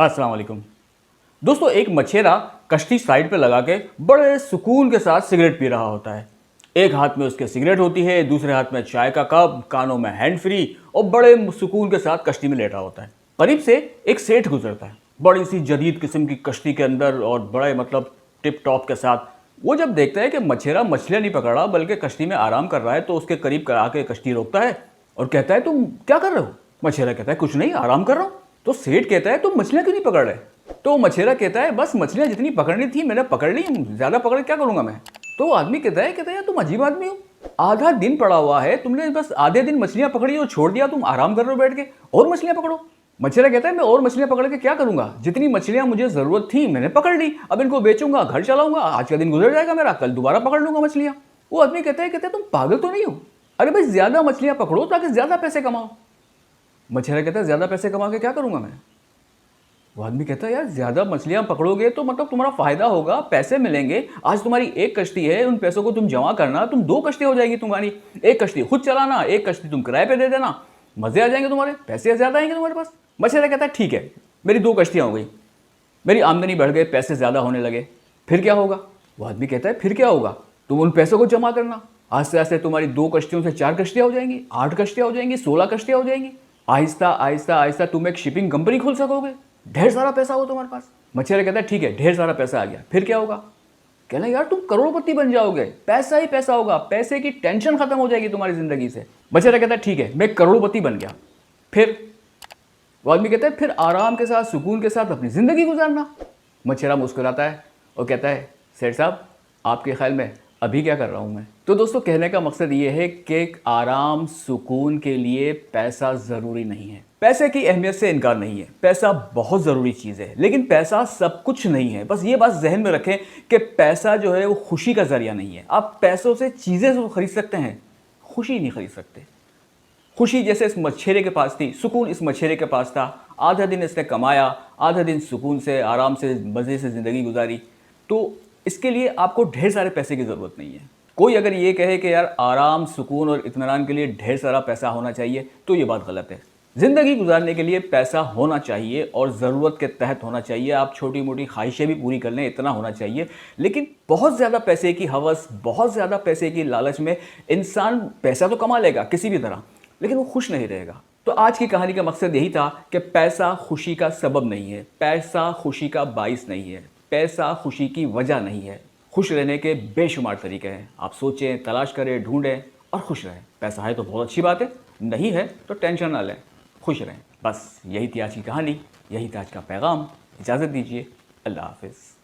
अस्सलाम वालेकुम दोस्तों। एक मछेरा कश्ती साइड पे लगा के बड़े सुकून के साथ सिगरेट पी रहा होता है। एक हाथ में उसके सिगरेट होती है, दूसरे हाथ में चाय का कप, कानों में हैंड फ्री और बड़े सुकून के साथ कश्ती में लेटा होता है। करीब से एक सेठ गुजरता है बड़ी सी जदीद किस्म की कश्ती के अंदर और बड़े टिप टॉप के साथ। वो जब देखता है कि मछेरा मछलियां नहीं पकड़ रहा बल्कि कश्ती में आराम कर रहा है तो उसके करीब आके कश्ती रोकता है और कहता है तुम क्या कर रहे हो? मछेरा कहता है कुछ नहीं, आराम कर रहा हूँ। तो सेठ कहता है तुम मछलियां क्यों नहीं पकड़ रहे? तो मछेरा कहता है बस मछलियां जितनी पकड़नी थी मैंने पकड़ ली, ज्यादा पकड़ क्या करूंगा मैं। तो आदमी कहता है यार तुम अजीब आदमी हो, आधा दिन पड़ा हुआ है, तुमने बस आधे दिन मछलियां पकड़ी और छोड़ दिया, तुम आराम कर रहे हो बैठ के, और मछलियां पकड़ो। मछेरा कहता है मैं और मछलियां पकड़ के क्या करूंगा, जितनी मछलियां मुझे जरूरत थी मैंने पकड़ ली, अब इनको बेचूंगा, घर चलाऊंगा, आज का दिन गुजर जाएगा मेरा, कल दोबारा पकड़ लूंगा मछलियां। वो आदमी कहता है तुम पागल तो नहीं हो? अरे भाई ज्यादा मछलियां पकड़ो ताकि ज्यादा पैसे कमाओ। मछेरा कहता है ज्यादा पैसे कमा के क्या करूंगा मैं? वो आदमी कहता है यार ज्यादा मछलियां पकड़ोगे तो तुम्हारा फायदा होगा, पैसे मिलेंगे। आज तुम्हारी एक कश्ती है, उन पैसों को तुम जमा करना, तुम 2 कश्ती हो जाएगी तुम्हारी। एक कश्ती खुद चलाना, एक कश्ती तुम किराए पे दे देना, मजे आ जाएंगे तुम्हारे, पैसे ज्यादा आएंगे तुम्हारे पास। मछेरा कहता है ठीक है, मेरी 2 कश्तियां हो गई, मेरी आमदनी बढ़ गई, पैसे ज्यादा होने लगे, फिर क्या होगा? वो आदमी कहता है फिर क्या होगा, तुम उन पैसों को जमा करना, आस्ते आस्ते तुम्हारी 2 कश्तियों से 4 कश्तियां हो जाएंगी, 8 कश्तियां हो जाएंगी, 16 कश्तियां हो जाएंगी। आहिस्ता आहिस्ता आहिस्ता तुम एक शिपिंग कंपनी खोल सकोगे, ढेर सारा पैसा हो तुम्हारे पास। मछेरा कहता है ठीक है, ढेर सारा पैसा आ गया, फिर क्या होगा? कहना यार तुम करोड़पति बन जाओगे, पैसा ही पैसा होगा, पैसे की टेंशन खत्म हो जाएगी तुम्हारी जिंदगी से। मछेरा कहता है ठीक है, मैं करोड़पति बन गया, फिर? वो आदमी कहता है फिर आराम के साथ सुकून के साथ अपनी जिंदगी गुजारना। मछेरा मुस्कुराता है और कहता है सेठ साहब आपके ख्याल में अभी क्या कर रहा हूं मैं? तो दोस्तों कहने का मकसद ये है कि आराम सुकून के लिए पैसा ज़रूरी नहीं है। पैसे की अहमियत से इनकार नहीं है, पैसा बहुत ज़रूरी चीज़ है, लेकिन पैसा सब कुछ नहीं है। बस ये बात जहन में रखें कि पैसा जो है वो खुशी का ज़रिया नहीं है। आप पैसों से चीज़ें तो खरीद सकते हैं, खुशी नहीं खरीद सकते। खुशी जैसे इस मछेरे के पास थी, सुकून इस मछेरे के पास था। आधा दिन इसने कमाया, आधा दिन सुकून से आराम से मज़े से ज़िंदगी गुजारी। तो इसके लिए आपको ढेर सारे पैसे की ज़रूरत नहीं है। कोई अगर ये कहे कि यार आराम सुकून और इत्मीनान के लिए ढेर सारा पैसा होना चाहिए तो ये बात गलत है। ज़िंदगी गुजारने के लिए पैसा होना चाहिए और ज़रूरत के तहत होना चाहिए। आप छोटी मोटी ख्वाहिशें भी पूरी कर लें, इतना होना चाहिए। लेकिन बहुत ज़्यादा पैसे की हवस, बहुत ज़्यादा पैसे की लालच में इंसान पैसा तो कमा लेगा किसी भी तरह, लेकिन वो खुश नहीं रहेगा। तो आज की कहानी का मकसद यही था कि पैसा खुशी का सबब नहीं है, पैसा खुशी का बाइस नहीं है, पैसा खुशी की वजह नहीं है। खुश रहने के बेशुमार तरीके हैं, आप सोचें, तलाश करें, ढूंढें और खुश रहें। पैसा है तो बहुत अच्छी बात है, नहीं है तो टेंशन ना लें, खुश रहें। बस यही थी आज की कहानी, यही था आज का पैगाम। इजाज़त दीजिए, अल्लाह हाफिज़।